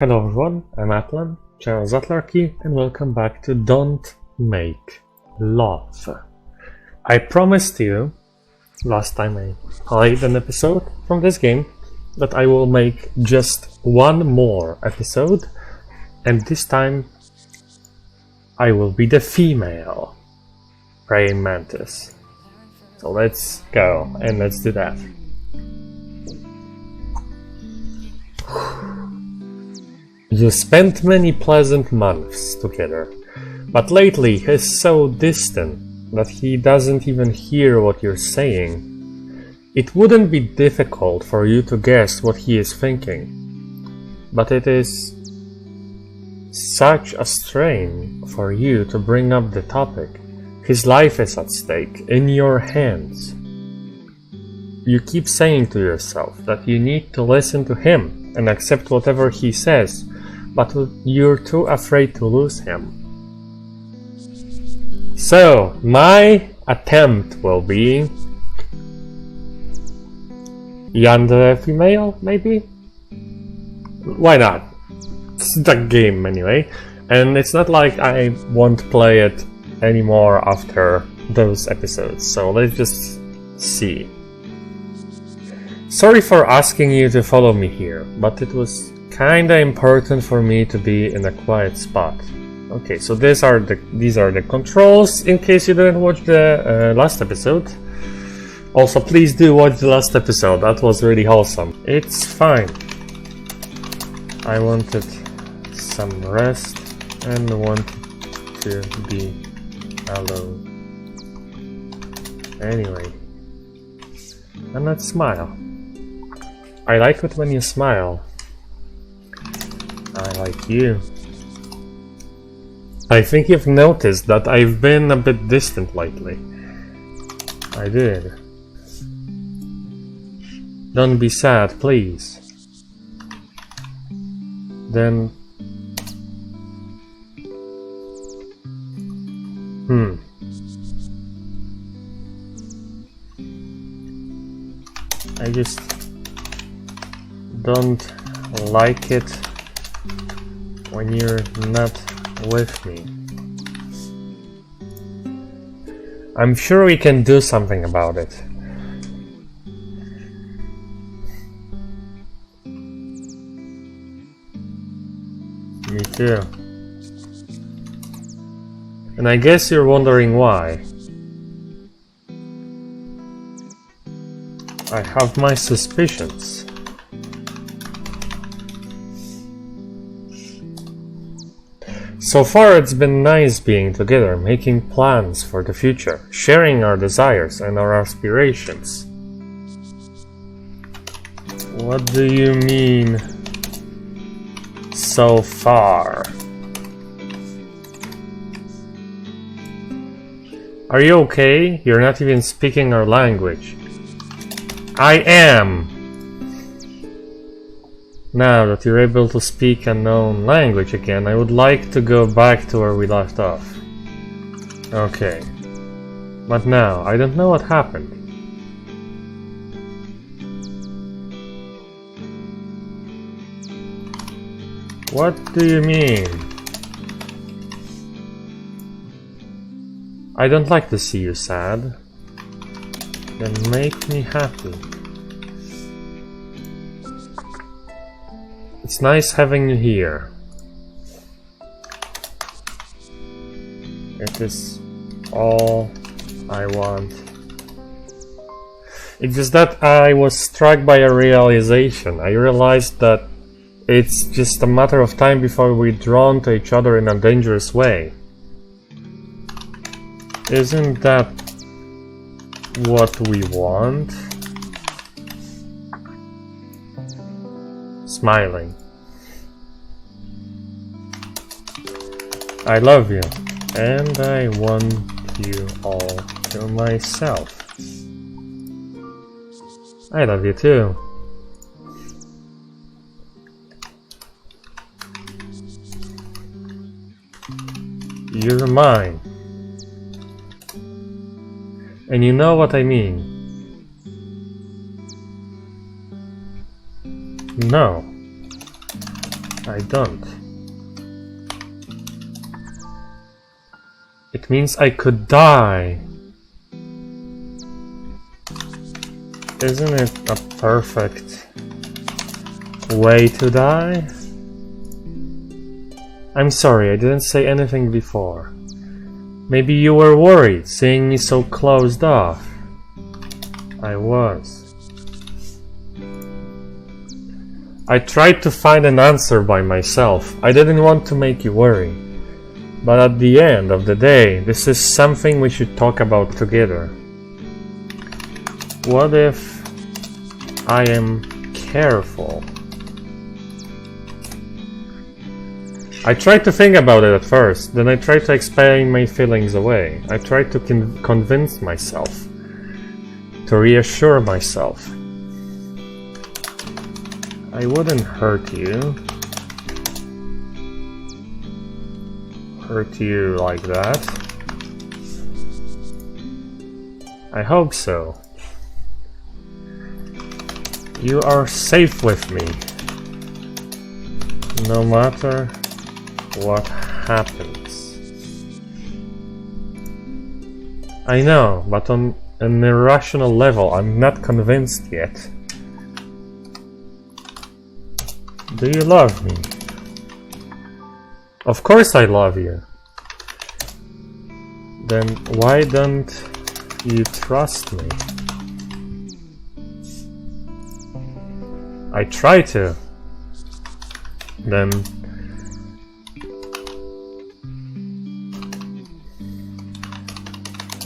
Hello everyone, I'm Atlan, Channel Zatlarki, and welcome back to Don't Make Love. I promised you, last time I played an episode from this game, that I will make just one more episode, and this time I will be the female Praying Mantis. So let's go, and let's do that. You spent many pleasant months together, but lately he's so distant that he doesn't even hear what you're saying. It wouldn't be difficult for you to guess what he is thinking, but it is such a strain for you to bring up the topic. His life is at stake, in your hands. You keep saying to yourself that you need to listen to him and accept whatever he says, but you're too afraid to lose him. So, my attempt will be Yandere female, maybe? Why not? It's the game anyway, and it's not like I won't play it anymore after those episodes, so let's just see. Sorry for asking you to follow me here, but it was kinda important for me to be in a quiet spot. Okay, so these are the controls in case you didn't watch the last episode. Also, please do watch the last episode, that was really wholesome. It's fine. I wanted some rest and wanted to be alone. Anyway, and let's smile. I like it when you smile. I like you. I think you've noticed that I've been a bit distant lately. I did. Don't be sad, please. Then... I just don't like it when you're not with me. I'm sure we can do something about it. Me too. And I guess you're wondering why. I have my suspicions. So far it's been nice being together, making plans for the future, sharing our desires and our aspirations. What do you mean, so far? Are you okay? You're not even speaking our language. I am! Now that you're able to speak a known language again, I would like to go back to where we left off. Okay. But now, I don't know what happened. What do you mean? I don't like to see you sad. Then make me happy. It's nice having you here. It is all I want. It's just that I was struck by a realization. I realized that it's just a matter of time before we're drawn to each other in a dangerous way. Isn't that what we want? Smiling. I love you, and I want you all to myself. I love you too. You're mine. And you know what I mean. No. I don't. It means I could die. Isn't it a perfect way to die? I'm sorry, I didn't say anything before. Maybe you were worried, seeing me so closed off. I was. I tried to find an answer by myself. I didn't want to make you worry. But at the end of the day, this is something we should talk about together. What if I am careful? I tried to think about it at first, then I tried to explain my feelings away. I tried to convince myself, to reassure myself. I wouldn't hurt you like that. I hope so. You are safe with me, no matter what happens. I know, but on an irrational level, I'm not convinced yet. Do you love me? Of course I love you. Then why don't you trust me? I try to. Then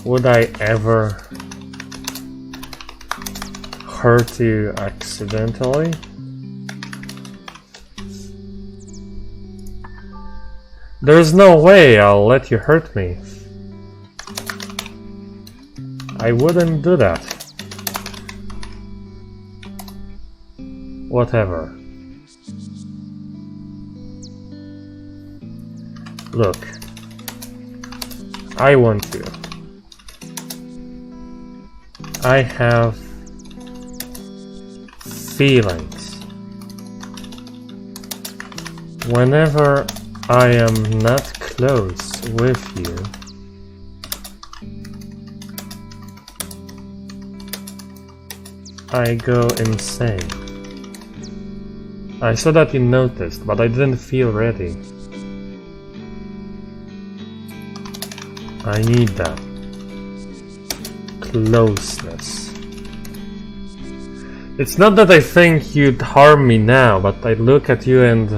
would I ever hurt you accidentally? There's no way I'll let you hurt me. I wouldn't do that. Whatever. Look, I want you. I have feelings. Whenever I am not close with you, I go insane. I saw that you noticed, but I didn't feel ready. I need that closeness. It's not that I think you'd harm me now, but I look at you and...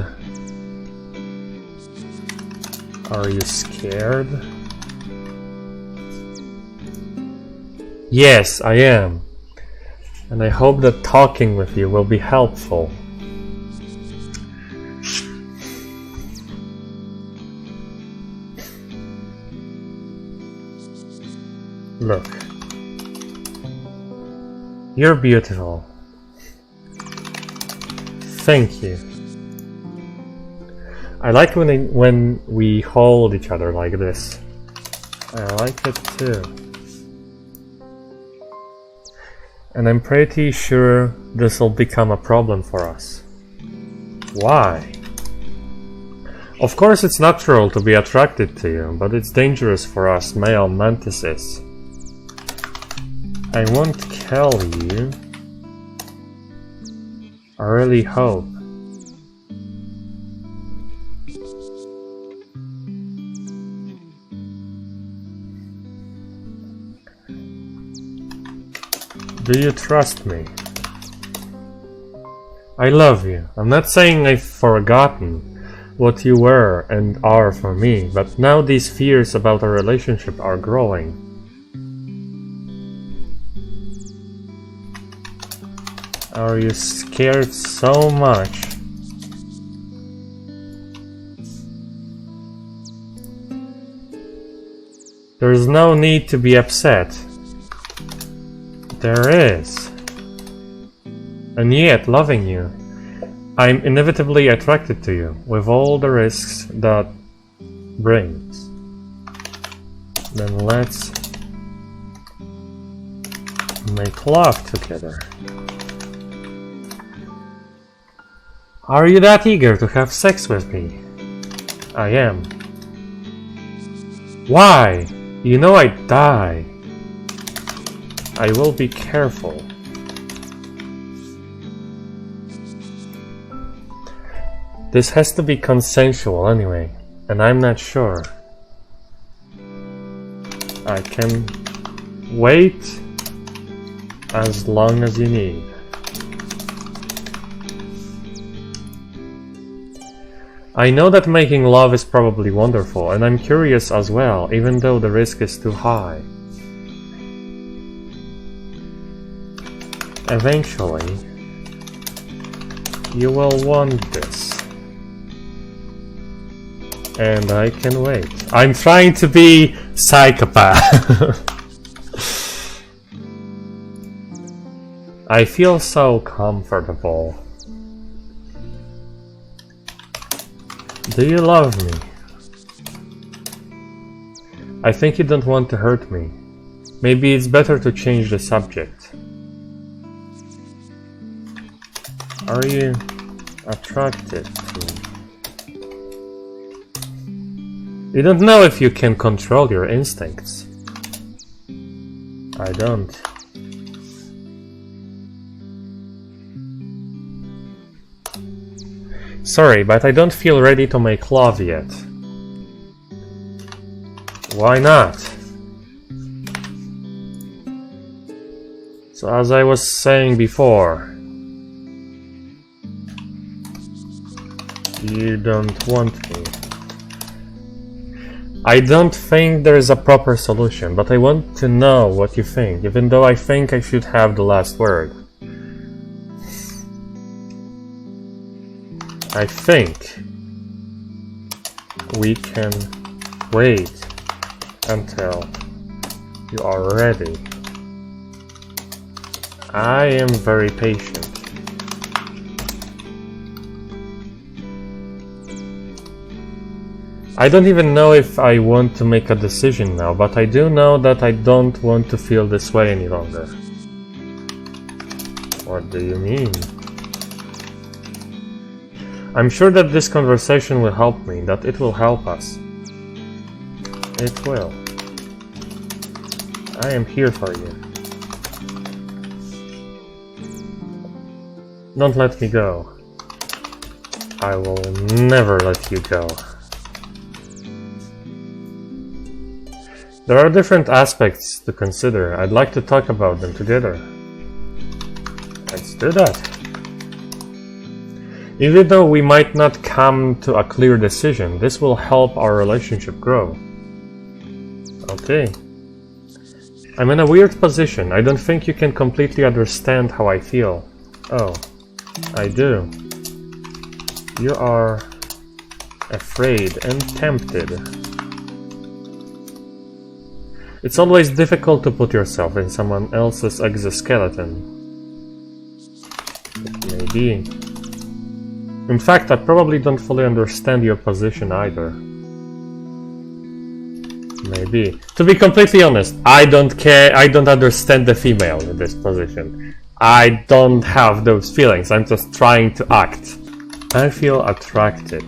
Are you scared? Yes, I am. And I hope that talking with you will be helpful. Look. You're beautiful. Thank you. I like when we hold each other like this. I like it too. And I'm pretty sure this will become a problem for us. Why? Of course it's natural to be attracted to you, but it's dangerous for us male mantises. I won't kill you. I really hope. Do you trust me? I love you. I'm not saying I've forgotten what you were and are for me, but now these fears about our relationship are growing. Are you scared so much? There's no need to be upset. There is. And yet, loving you, I'm inevitably attracted to you, with all the risks that brings. Then let's make love together. Are you that eager to have sex with me? I am. Why? You know I'd die. I will be careful. This has to be consensual anyway, and I'm not sure. I can wait as long as you need. I know that making love is probably wonderful, and I'm curious as well, even though the risk is too high. Eventually, you will want this. And I can wait. I'm trying to be psychopath. I feel so comfortable. Do you love me? I think you don't want to hurt me. Maybe it's better to change the subject. Are you attracted to me? You don't know if you can control your instincts. I don't. Sorry, but I don't feel ready to make love yet. Why not? So as I was saying before, you don't want me. I don't think there is a proper solution, but I want to know what you think, even though I think I should have the last word. I think we can wait until you are ready. I am very patient. I don't even know if I want to make a decision now, but I do know that I don't want to feel this way any longer. What do you mean? I'm sure that this conversation will help me, that it will help us. It will. I am here for you. Don't let me go. I will never let you go. There are different aspects to consider. I'd like to talk about them together. Let's do that. Even though we might not come to a clear decision, this will help our relationship grow. Okay. I'm in a weird position. I don't think you can completely understand how I feel. Oh, I do. You are afraid and tempted. It's always difficult to put yourself in someone else's exoskeleton. It may be. In fact, I probably don't fully understand your position either. Maybe. To be completely honest, I don't care. I don't understand the female in this position. I don't have those feelings. I'm just trying to act. I feel attracted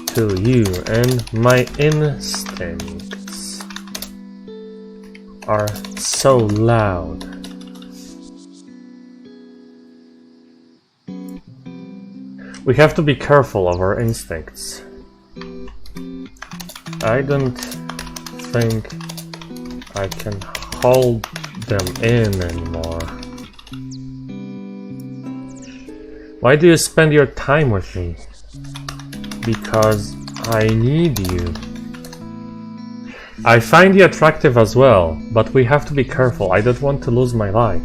to you, and my instincts are so loud. We have to be careful of our instincts. I don't think I can hold them in anymore. Why do you spend your time with me? Because I need you. I find you attractive as well, but we have to be careful. I don't want to lose my life.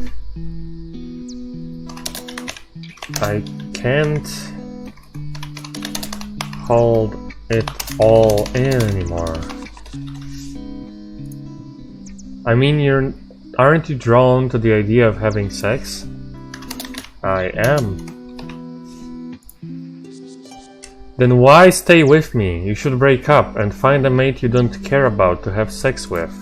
I can't hold it all in anymore. I mean, aren't you drawn to the idea of having sex? I am. Then why stay with me? You should break up and find a mate you don't care about to have sex with.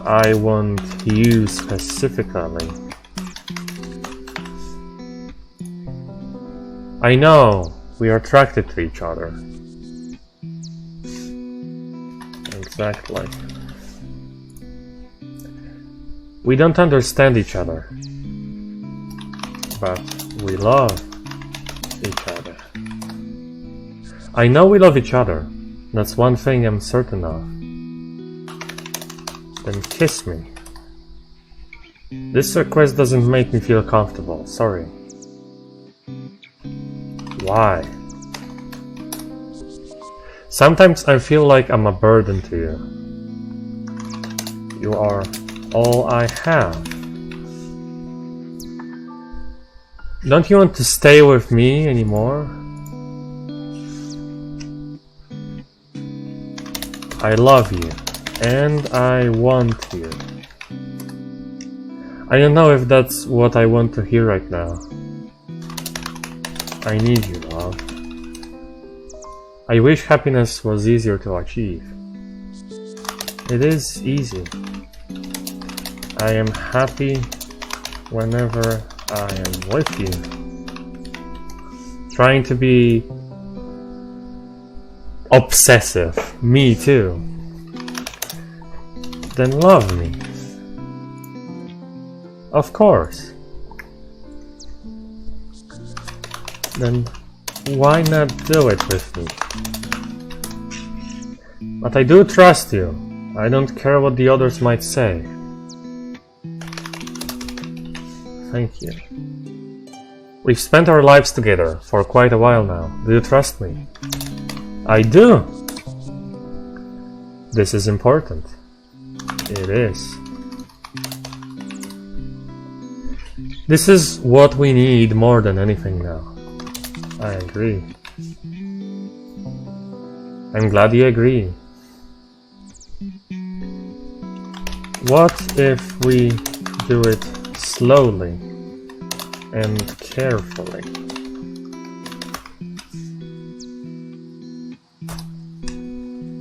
I want you specifically. I know we are attracted to each other. Exactly. We don't understand each other, but we love each other. I know we love each other. That's one thing I'm certain of. Then kiss me. This request doesn't make me feel comfortable, sorry. Why? Sometimes I feel like I'm a burden to you. You are all I have. Don't you want to stay with me anymore? I love you, and I want you. I don't know if that's what I want to hear right now. I need you, love. I wish happiness was easier to achieve. It is easy. I am happy whenever I am with you. Trying to be obsessive. Me too. Then love me. Of course. Then why not do it with me? But I do trust you. I don't care what the others might say. Thank you. We've spent our lives together for quite a while now. Do you trust me? I do. This is important. It is. This is what we need more than anything now. I agree. I'm glad you agree. What if we do it slowly and carefully?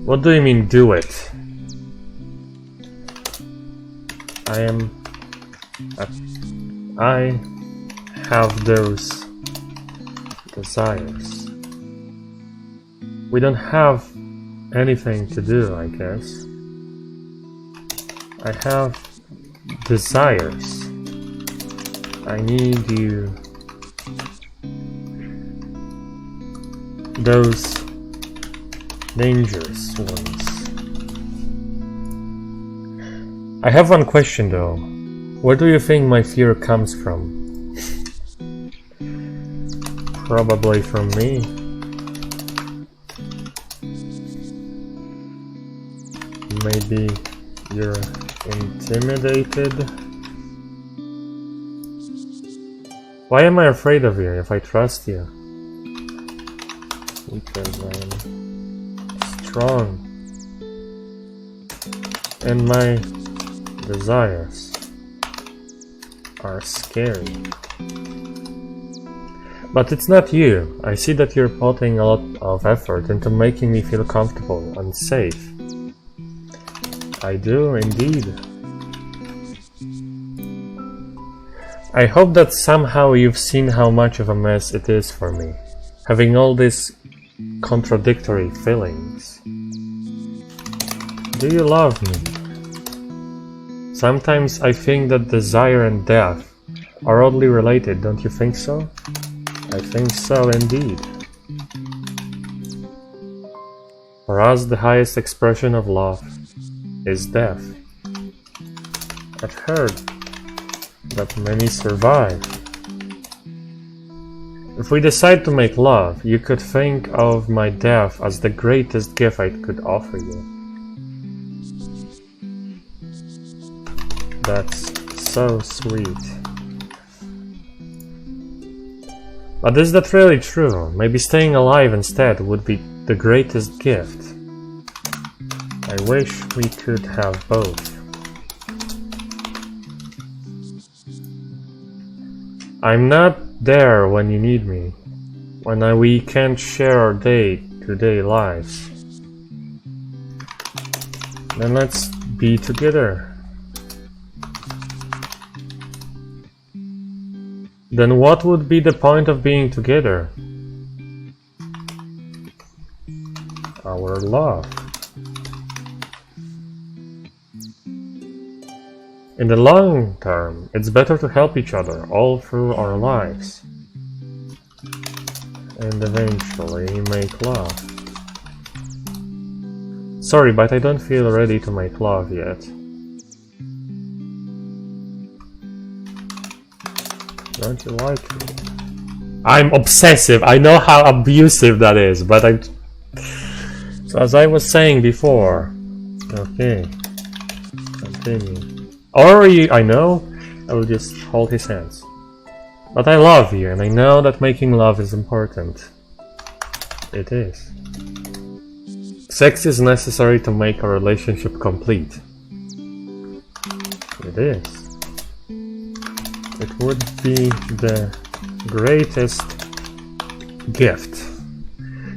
What do you mean, do it? I have those desires. We don't have anything to do, I guess. I have desires. I need you. Those dangerous ones. I have one question though. Where do you think my fear comes from? Probably from me. Maybe you're intimidated? Why am I afraid of you if I trust you? Because I'm strong. And my desires are scary. But it's not you. I see that you're putting a lot of effort into making me feel comfortable and safe. I do indeed. I hope that somehow you've seen how much of a mess it is for me, having all these contradictory feelings. Do you love me? Sometimes I think that desire and death are oddly related, don't you think so? I think so indeed. For us, the highest expression of love is death. I've heard that many survive. If we decide to make love, you could think of my death as the greatest gift I could offer you. That's so sweet. But is that really true? Maybe staying alive instead would be the greatest gift. I wish we could have both. I'm not there when you need me, when we can't share our day-to-day lives. Then let's be together. Then what would be the point of being together? our love. In the long term, it's better to help each other all through our lives. And eventually make love. Sorry, but I don't feel ready to make love yet. Don't you like me? I'm obsessive. I know how abusive that is, but so as I was saying before. Okay. Continue. Or I know, I will just hold his hands. But I love you, and I know that making love is important. It is. Sex is necessary to make a relationship complete. It is. It would be the greatest gift.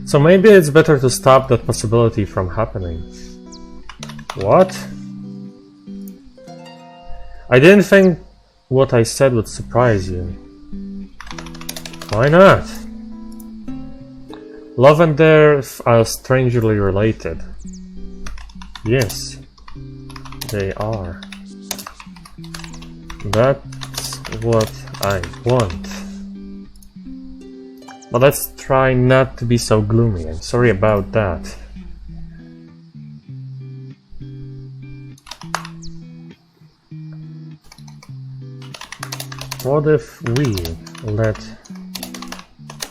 So maybe it's better to stop that possibility from happening. What? I didn't think what I said would surprise you. Why not? Love and death are strangely related. Yes, they are. That's what I want. But let's try not to be so gloomy. I'm sorry about that. What if we let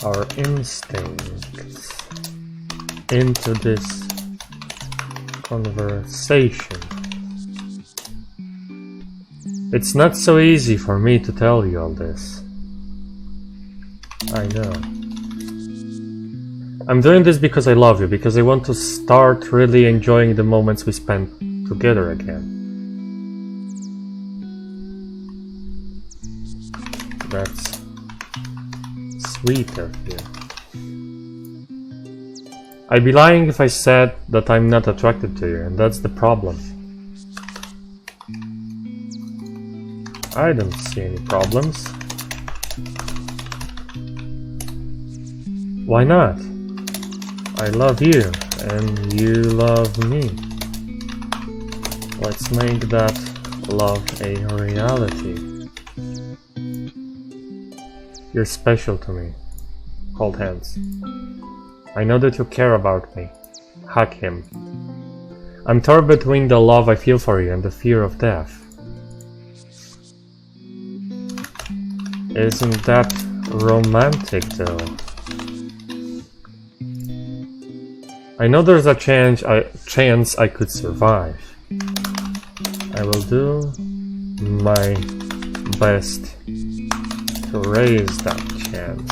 our instincts into this conversation? It's not so easy for me to tell you all this. I know. I'm doing this because I love you, because I want to start really enjoying the moments we spend together again. That's sweet of you. I'd be lying if I said that I'm not attracted to you, and that's the problem. I don't see any problems. Why not? I love you, and you love me. Let's make that love a reality. You're special to me. Hold hands. I know that you care about me. Hug him. I'm torn between the love I feel for you and the fear of death. Isn't that romantic though? I know there's a chance I could survive. I will do my best to raise that chance.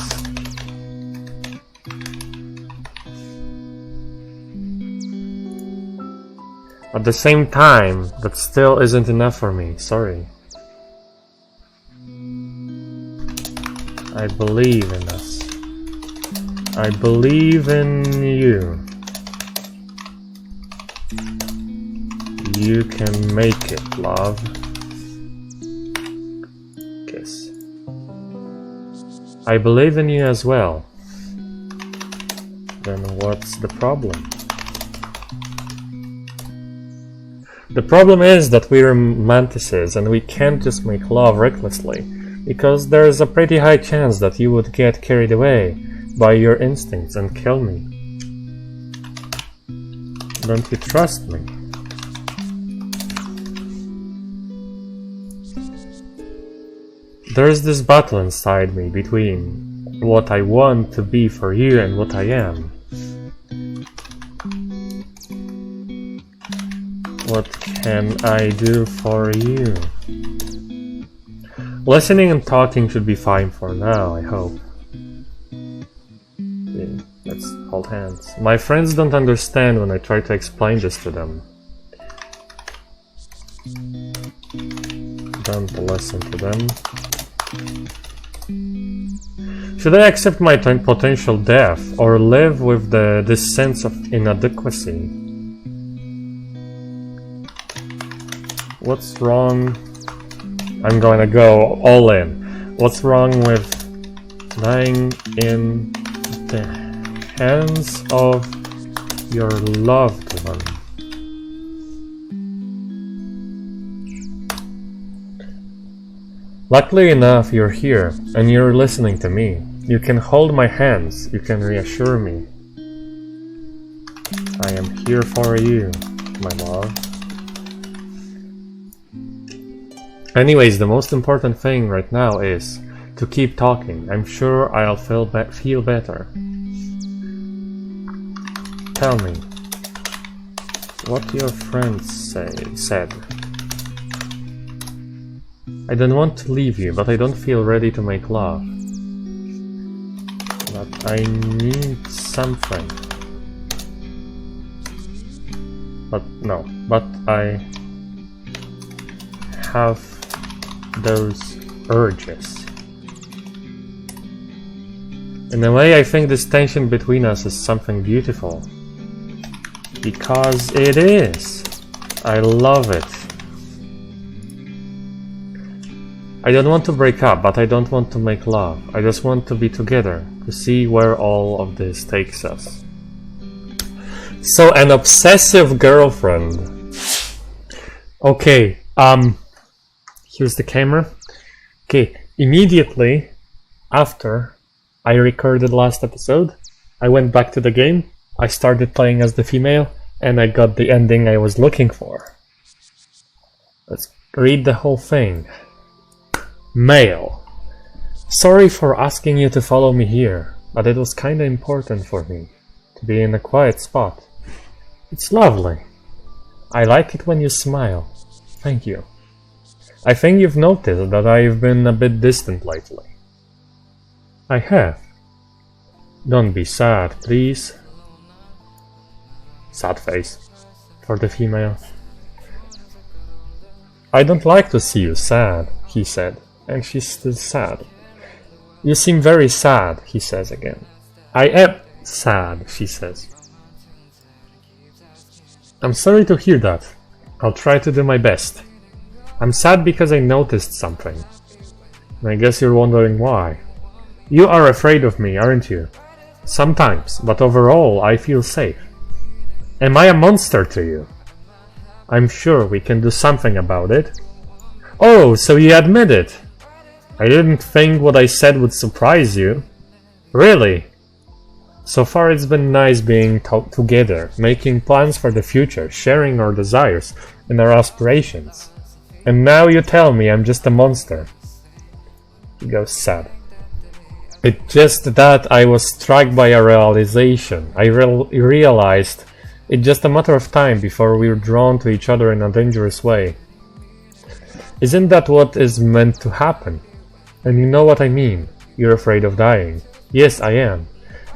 At the same time, that still isn't enough for me, sorry. I believe in us. I believe in you. You can make it, love. Kiss. I believe in you as well. Then what's the problem? The problem is that we're mantises and we can't just make love recklessly, because there's a pretty high chance that you would get carried away by your instincts and kill me. Don't you trust me? There's this battle inside me between what I want to be for you and what I am. What can I do for you? Listening and talking should be fine for now, I hope. Yeah, let's hold hands. My friends don't understand when I try to explain this to them. Don't listen to them. Should I accept my potential death or live with this sense of inadequacy? What's wrong? I'm going to go all in. What's wrong with dying in the hands of your loved one. Luckily enough, you're here, and you're listening to me. You can hold my hands, you can reassure me. I am here for you, my love. Anyways, the most important thing right now is to keep talking. I'm sure I'll feel better. Tell me what your friends said. I don't want to leave you, but I don't feel ready to make love. But I need something. But I have those urges. In a way, I think this tension between us is something beautiful. Because it is. I love it. I don't want to break up, but I don't want to make love. I just want to be together, to see where all of this takes us. So, an obsessive girlfriend. Okay, here's the camera. Okay, immediately after I recorded last episode, I went back to the game, I started playing as the female, and I got the ending I was looking for. Let's read the whole thing. Male. Sorry for asking you to follow me here, but it was kinda important for me to be in a quiet spot. It's lovely. I like it when you smile. Thank you. I think you've noticed that I've been a bit distant lately. I have. Don't be sad, please. Sad face for the female. I don't like to see you sad, he said, and she's still sad. You seem very sad, he says again. I am sad, she says. I'm sorry to hear that. I'll try to do my best. I'm sad because I noticed something. I guess you're wondering why. You are afraid of me, aren't you? Sometimes, but overall I feel safe. Am I a monster to you? I'm sure we can do something about it. Oh, so you admit it. I didn't think what I said would surprise you. Really? So far it's been nice being together, making plans for the future, sharing our desires and our aspirations. And now you tell me I'm just a monster. He goes sad. It's just that I was struck by a realization. I realized it's just a matter of time before we're drawn to each other in a dangerous way. Isn't that what is meant to happen? And you know what I mean. You're afraid of dying. Yes, I am.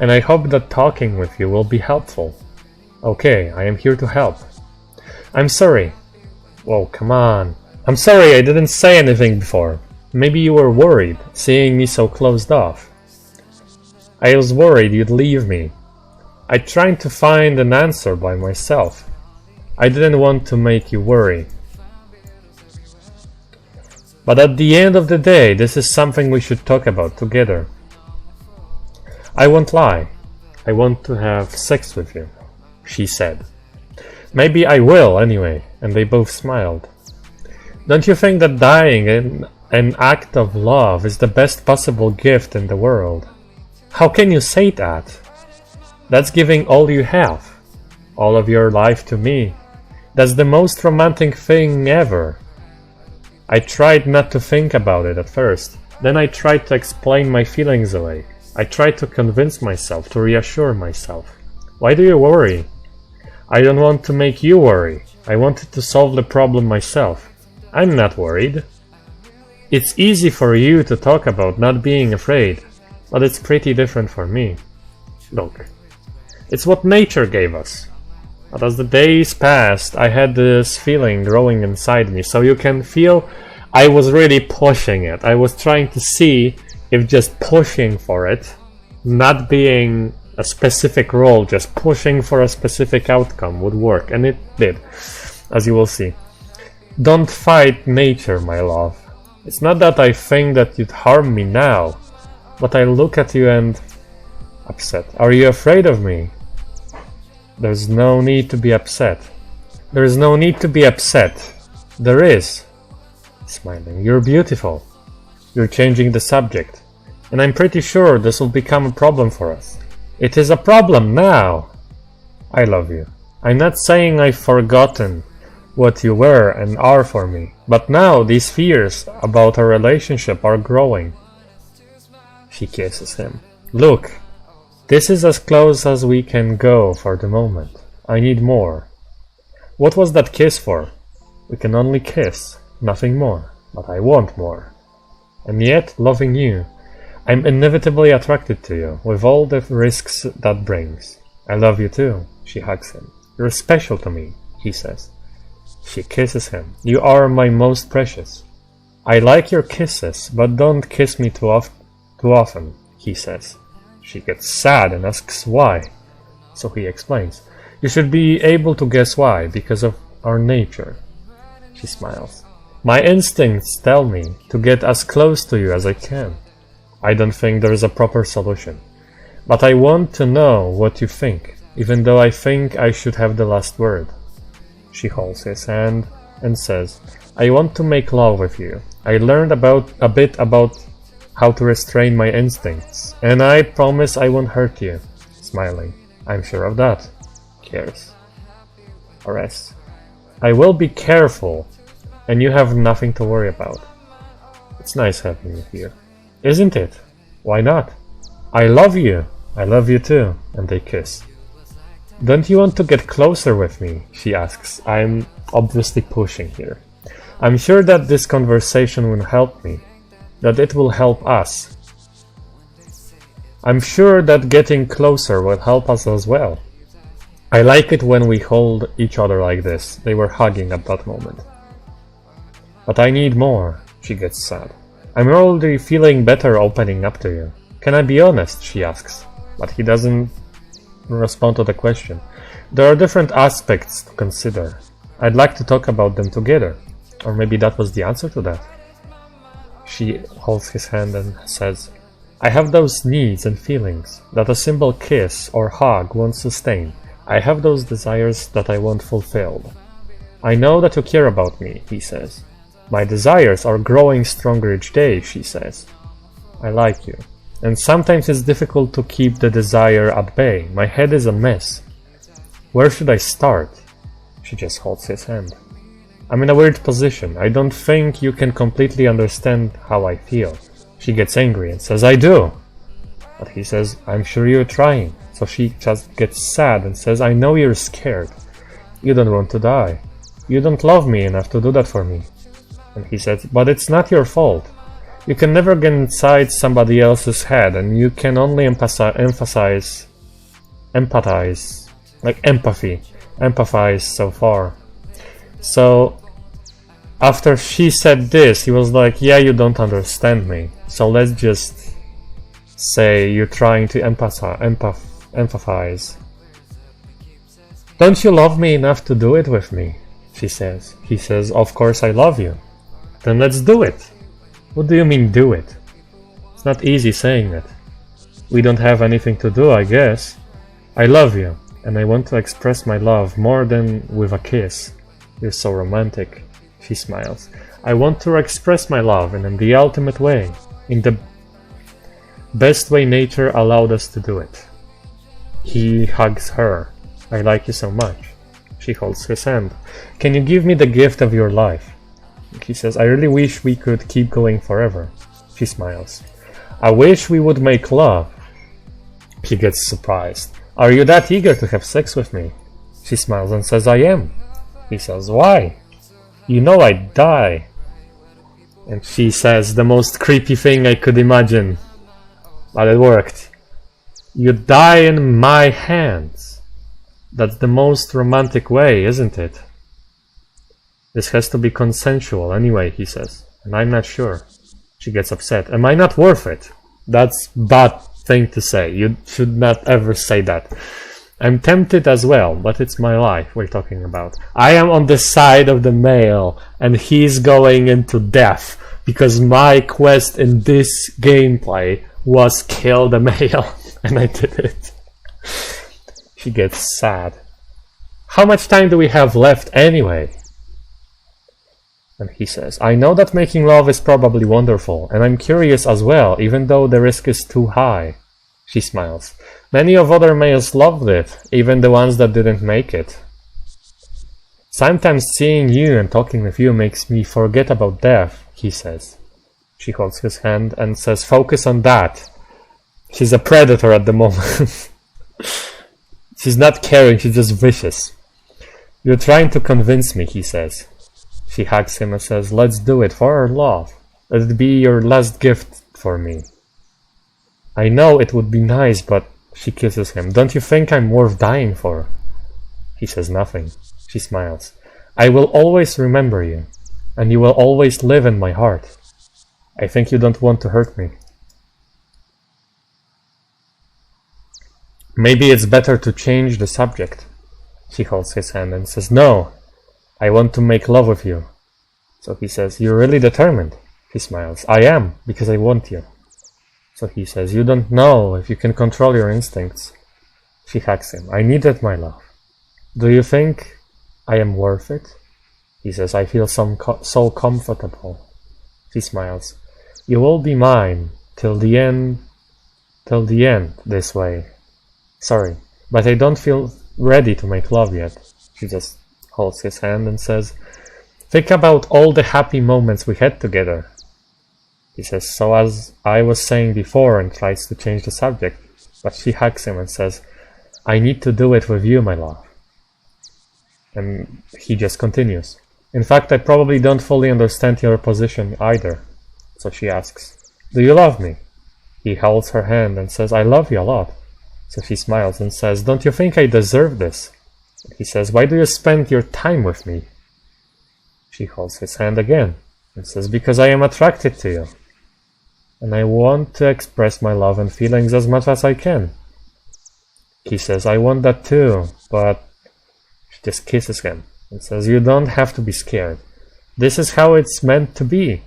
And I hope that talking with you will be helpful. Okay, I am here to help. I'm sorry. Whoa, come on. I'm sorry I didn't say anything before. Maybe you were worried, seeing me so closed off. I was worried you'd leave me. I tried to find an answer by myself. I didn't want to make you worry. But at the end of the day, this is something we should talk about together. I won't lie. I want to have sex with you, she said. Maybe I will anyway, and they both smiled. Don't you think that dying in an act of love is the best possible gift in the world? How can you say that? That's giving all you have, all of your life to me. That's the most romantic thing ever. I tried not to think about it at first. Then I tried to explain my feelings away. I tried to convince myself, to reassure myself. Why do you worry? I don't want to make you worry. I wanted to solve the problem myself. I'm not worried. It's easy for you to talk about not being afraid, but it's pretty different for me. Look, it's what nature gave us. But as the days passed, I had this feeling growing inside me, so you can feel I was really pushing it. I was trying to see if just pushing for it, not being a specific role, just pushing for a specific outcome would work, and it did, as you will see. Don't fight nature, my love. It's not that I think that you'd harm me now, but I look at you and upset. Are you afraid of me? There's no need to be upset. There is no need to be upset. There is. Smiling. You're beautiful. You're changing the subject. And I'm pretty sure this will become a problem for us. It is a problem now. I love you. I'm not saying I've forgotten what you were and are for me, but now these fears about our relationship are growing. She kisses him. Look, this is as close as we can go for the moment. I need more. What was that kiss for? We can only kiss, nothing more, but I want more. And yet, loving you, I'm inevitably attracted to you, with all the risks that brings. I love you too, she hugs him. You're special to me, he says. She kisses him. You are my most precious. I like your kisses, but don't kiss me too often, he says. She gets sad and asks why. So he explains. You should be able to guess why, because of our nature. She smiles. My instincts tell me to get as close to you as I can. I don't think there is a proper solution. But I want to know what you think, even though I think I should have the last word. She holds his hand and says, I want to make love with you. I learned a bit about how to restrain my instincts, and I promise I won't hurt you. Smiling. I'm sure of that. Cares. Horace. I will be careful, and you have nothing to worry about. It's nice having you here. Isn't it? Why not? I love you. I love you too. And they kiss. Don't you want to get closer with me? She asks. I'm obviously pushing here. I'm sure that this conversation will help me. That it will help us. I'm sure that getting closer will help us as well. I like it when we hold each other like this. They were hugging at that moment. But I need more. She gets sad. I'm already feeling better opening up to you. Can I be honest? She asks. But he doesn't respond to the question. There are different aspects to consider. I'd like to talk about them together. Or maybe that was the answer to that. She holds his hand and says, I have those needs and feelings that a simple kiss or hug won't sustain. I have those desires that I want fulfilled. I know that you care about me, he says. My desires are growing stronger each day, she says. I like you. And sometimes it's difficult to keep the desire at bay. My head is a mess. Where should I start? She just holds his hand. I'm in a weird position. I don't think you can completely understand how I feel. She gets angry and says, I do. But he says, I'm sure you're trying. So she just gets sad and says, I know you're scared. You don't want to die. You don't love me enough to do that for me. And he says, but it's not your fault. You can never get inside somebody else's head, and you can only empathize, like empathize so far. So after she said this, he was like, yeah, you don't understand me. So let's just say you're trying to empathize. Don't you love me enough to do it with me? She says. He says, of course I love you. Then let's do it. What do you mean do it? It's not easy saying it. We don't have anything to do, I guess. I love you, and I want to express my love more than with a kiss. You're so romantic. She smiles. I want to express my love, and in the ultimate way, in the best way nature allowed us to do it. He hugs her. I like you so much. She holds his hand. Can you give me the gift of your life? He says, I really wish we could keep going forever. She smiles. I wish we would make love. He gets surprised. Are you that eager to have sex with me? She smiles and says, I am. He says, why? You know I'd die. And she says the most creepy thing I could imagine. But it worked. You'd die in my hands. That's the most romantic way, isn't it? This has to be consensual anyway, he says. And I'm not sure. She gets upset. Am I not worth it? That's a bad thing to say. You should not ever say that. I'm tempted as well, but it's my life we're talking about. I am on the side of the male, and he's going into death, because my quest in this gameplay was kill the male, and I did it. She gets sad. How much time do we have left anyway? And he says, I know that making love is probably wonderful, and I'm curious as well, even though the risk is too high. She smiles. Many of other males loved it, even the ones that didn't make it. Sometimes seeing you and talking with you makes me forget about death, he says. She holds his hand and says, focus on that. She's a predator at the moment. She's not caring, she's just vicious. You're trying to convince me, he says. She hugs him and says, let's do it for our love. Let it be your last gift for me. I know it would be nice, but she kisses him. Don't you think I'm worth dying for? He says nothing. She smiles. I will always remember you, and you will always live in my heart. I think you don't want to hurt me. Maybe it's better to change the subject. She holds his hand and says, no, I want to make love with you. So he says, you're really determined. He smiles. I am, because I want you. So he says, you don't know if you can control your instincts. She hugs him. I need it, my love. Do you think I am worth it? He says, I feel so comfortable. She smiles. You will be mine till the end this way. Sorry, but I don't feel ready to make love yet. She just holds his hand and says, think about all the happy moments we had together. He says, so as I was saying before, and tries to change the subject, but she hugs him and says, I need to do it with you, my love. And he just continues. In fact, I probably don't fully understand your position either. So she asks, do you love me? He holds her hand and says, I love you a lot. So she smiles and says, don't you think I deserve this? He says, why do you spend your time with me? She holds his hand again and says, because I am attracted to you. And I want to express my love and feelings as much as I can. He says, I want that too, but she just kisses him and says, you don't have to be scared. This is how it's meant to be.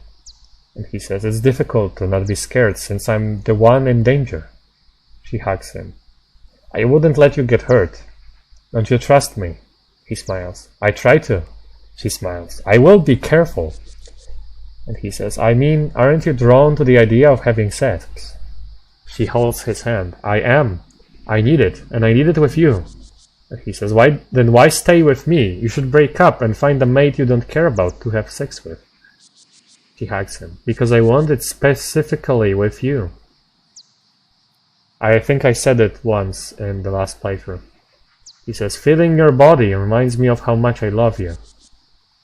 And he says, it's difficult to not be scared since I'm the one in danger. She hugs him. I wouldn't let you get hurt. Don't you trust me? He smiles. I try to. She smiles. I will be careful. And he says, I mean, aren't you drawn to the idea of having sex? She holds his hand. I am. I need it, and I need it with you. And he says, why stay with me? You should break up and find a mate you don't care about to have sex with. She hugs him. Because I want it specifically with you. I think I said it once in the last playthrough. He says, feeling your body reminds me of how much I love you.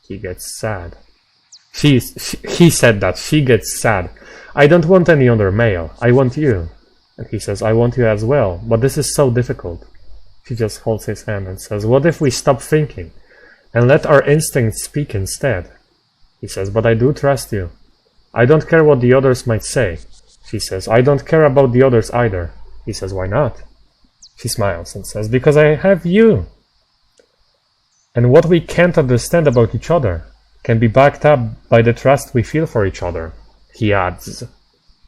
He gets sad. He said that. She gets sad. I don't want any other male. I want you. And he says, I want you as well. But this is so difficult. She just holds his hand and says, what if we stop thinking and let our instincts speak instead? He says, but I do trust you. I don't care what the others might say. She says, I don't care about the others either. He says, why not? She smiles and says, because I have you. And what we can't understand about each other can be backed up by the trust we feel for each other, he adds.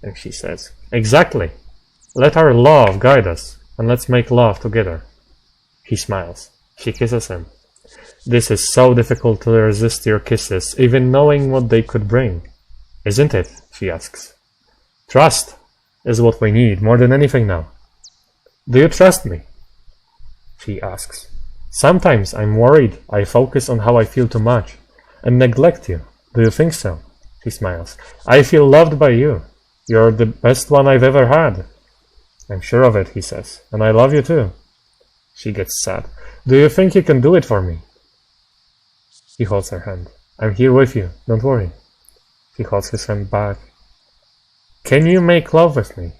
And she says, exactly. Let our love guide us, and let's make love together. He smiles. She kisses him. This is so difficult to resist your kisses, even knowing what they could bring. Isn't it? She asks. Trust is what we need more than anything now. Do you trust me? She asks. Sometimes I'm worried I focus on how I feel too much and neglect you. Do you think so? He smiles. I feel loved by you. You're the best one I've ever had. I'm sure of it, he says, and I love you too. She gets sad. Do you think you can do it for me? He holds her hand. I'm here with you, don't worry. He holds his hand back. Can you make love with me?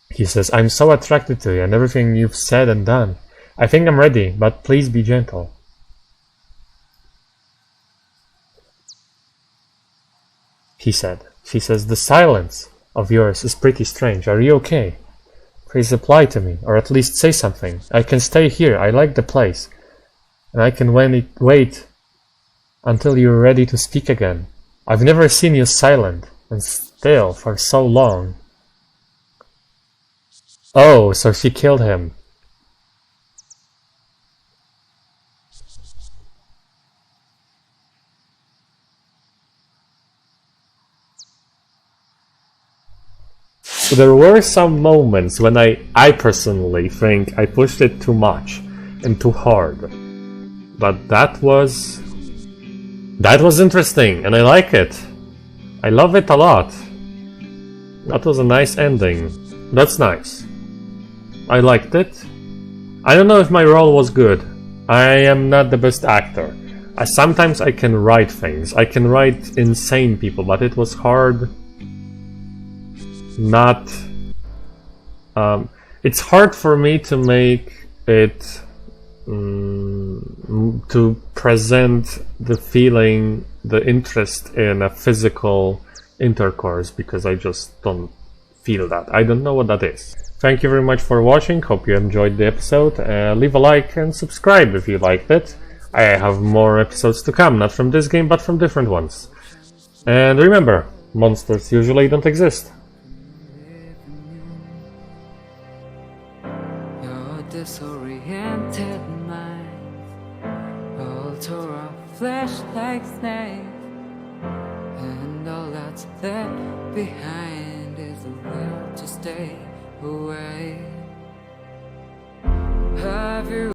He says, I'm so attracted to you and everything you've said and done. I think I'm ready, but please be gentle. He said. She says, the silence of yours is pretty strange. Are you okay? Please reply to me, or at least say something. I can stay here. I like the place. And I can wait until you're ready to speak again. I've never seen you silent and still for so long. Oh, so she killed him. There were some moments when I personally think I pushed it too much and too hard. But that was interesting, and I like it. I love it a lot. That was a nice ending. That's nice. I liked it. I don't know if my role was good. I am not the best actor. Sometimes I can write things. I can write insane people, but it was hard. It's hard for me to make it to present the feeling, the interest in a physical intercourse, because I just don't feel that. I don't know what that is. Thank you very much for watching. Hope you enjoyed the episode. Leave a like and subscribe if you liked it. I have more episodes to come, not from this game but from different ones. And remember, monsters usually don't exist. Your disoriented mind, all tore off flesh like snakes, and all that's left behind is the will to stay away. Have you